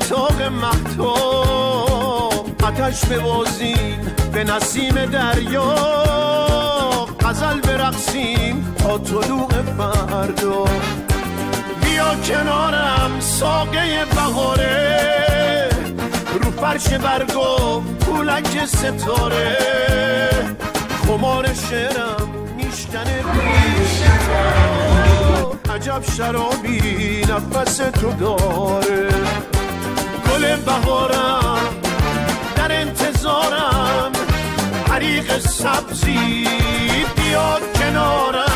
اتاق مهتاب آتش ببازیم به نسیم دریا، غزل برقصیم تا طلوع فردا. بیا کنارم ساقه بهاره، رو فرش برگو پولک ستاره، خمار شعرم میشکنه عجب شرابی نفس تو داره. گل بهارم در انتظارم، حریق سبزی بیا کنارم.